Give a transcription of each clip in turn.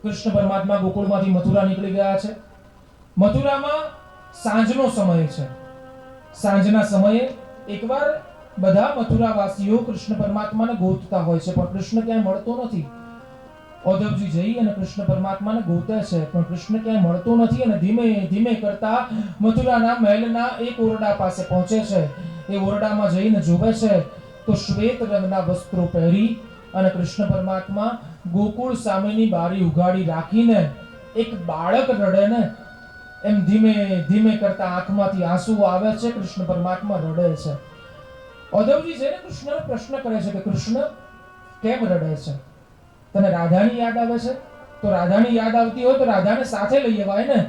કૃષ્ણ પરમાત્મા ગોકુળમાંથી મથુરા નીકળી ગયા છે. મથુરામાં સાંજનો સમય છે. સાંજના સમયે એકવાર બધા મથુરાવાસીઓ કૃષ્ણ પરમાત્માને ગોતતા હોય છે, પણ કૃષ્ણ ક્યાંય મળતો નથી. ઔદ્ધવજી જઈ અને કૃષ્ણ પરમાત્માને ગોતે છે, પણ કૃષ્ણ ક્યાંય મળતો નથી અને ધીમે ધીમે કરતા મથુરાના મહેલના એક ઓરડા પાસે પહોંચે છે. એ ઓરડામાં જઈને જોવે છે તો શ્વેત રંગના વસ્ત્રો પહેરી અને કૃષ્ણ પરમાત્મા ગોકુળ સામેની બારી ઉઘાડી રાખીને એક બાળક રડે ને એમ ધીમે ધીમે કરતા આંખમાંથી આંસુ આવે છે. કૃષ્ણ પરમાત્મા રડે છે. ઔદ્ધવજી જઈને કૃષ્ણને પ્રશ્ન કરે છે કે કૃષ્ણ કેમ રડે છે? તને રાધાની યાદ આવે છે? તો રાધાની યાદ આવતી હોય તો રાધાને સાથે લઈ આવાય ને,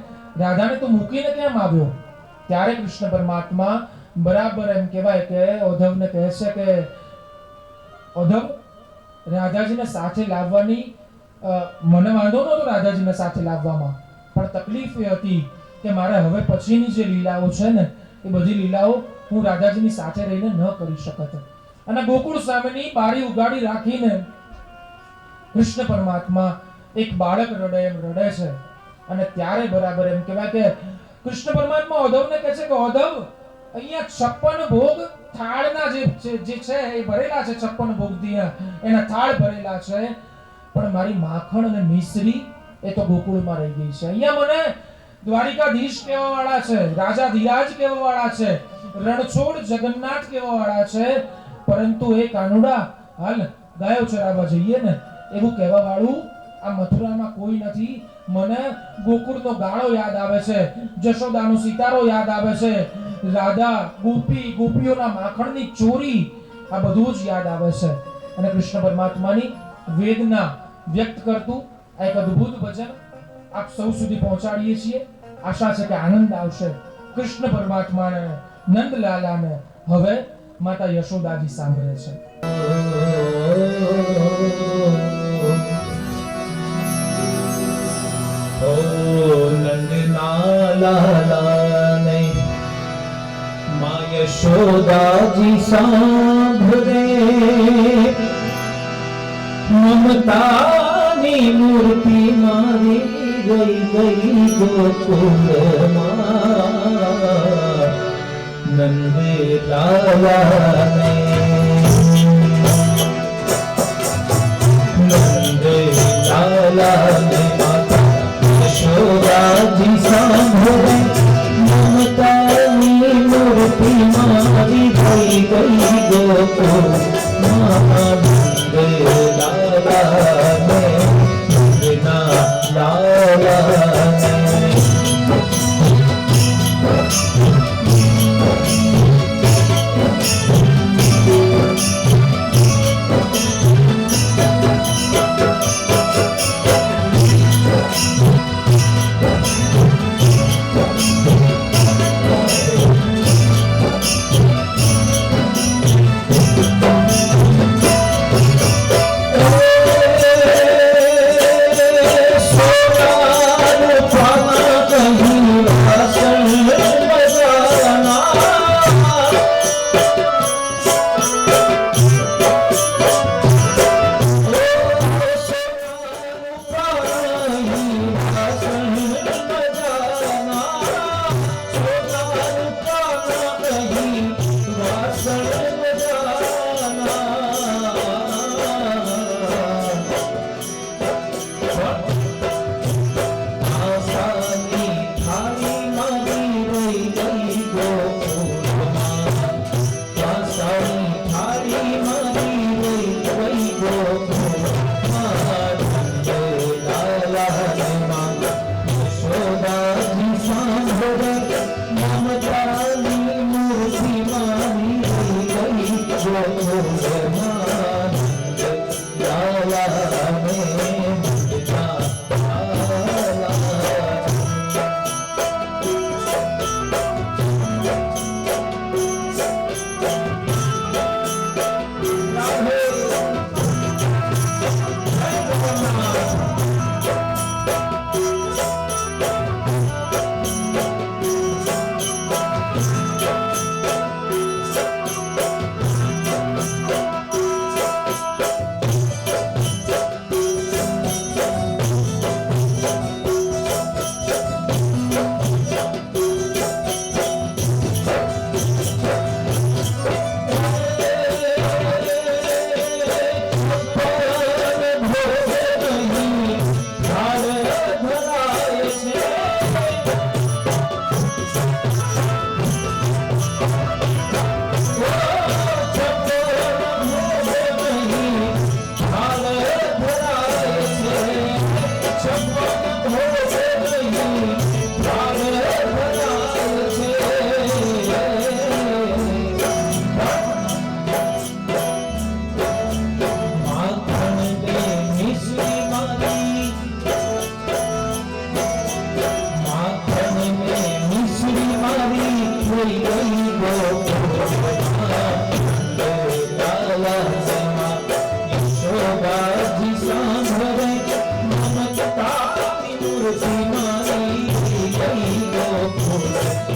રાધાને તો મૂકીને કેમ આવ્યો? ત્યારે કૃષ્ણ પરમાત્મા બરાબર એમ કહેવાય કે ઔદ્ધવને કહે છે કે ઔદ્ધવ, રાધાજીને સાથે લાવવાની મને વાંધો નહોતો રાધાજીને સાથે લાવવામાં, પણ તકલીફ એ હતી કે મારે હવે પછીની જે લીલાઓ છે ને એ બધી લીલાઓ હું રાધાજીની સાથે રહીને ન કરી શકત. અને ગોકુળ સામેની બારી ઉગાડી રાખીને કૃષ્ણ પરમાત્મા એક બાળક રડે એમ રડે છે. અને ત્યારે બરાબર એમ કહેવાય કે કૃષ્ણ પરમાત્મા ઔદ્ધવને કહે છે કે ઔદ્ધવ, અહીંયા 56 ભોગ થાળના જે છે એ ભરેલા છે. 56 ભોગથી એના થાળ ભરેલા છે, પણ મારી માખણ અને મિશ્રી એ તો ગોકુળમાં રહી ગઈ છે. અહીંયા મને દ્વારિકાધીશ કહેવા વાળા છે, રાજા ધીરાજ કહેવા વાળા છે, રણછોડ જગન્નાથ કહેવા વાળા છે, પરંતુ એ કાનુડા હાલ ગાયો ચરાવવા જઈએ ને એવું કહેવા વાળું આ મથુરામાં કોઈ નથી. મને ગોકુળનો ગાળો યાદ આવે છે, જશોદાનો સિતારો યાદ આવે છે, રાધા ગોપીઓના માખણની ચોરી, આ બધું જ યાદ આવે છે. અને કૃષ્ણ પરમાત્માની વેદના વ્યક્ત કરતું આ એક અદ્ભુત ભજન આપ સૌ સુધી પહોંચાડીએ છીએ. આશા છે કે આનંદ આવશે. કૃષ્ણ પરમાત્માને, નંદલાલાને હવે માતા યશોદાજી સાંભળે છે. ઓ નંદલાલાને માં યશોદાજી સાંભળે, મમતાની મૂર્તિ મારી ગઈ ગઈ ગોકુળમાં નંદલાલાને. નંદલાલાને માતા યશોદાજી સાંભળે, મમતાની મૂર્તિ મારી ગઈ ગઈ ગોકુળમાં નંદલાલાને. નંદલાલાને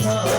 Bye.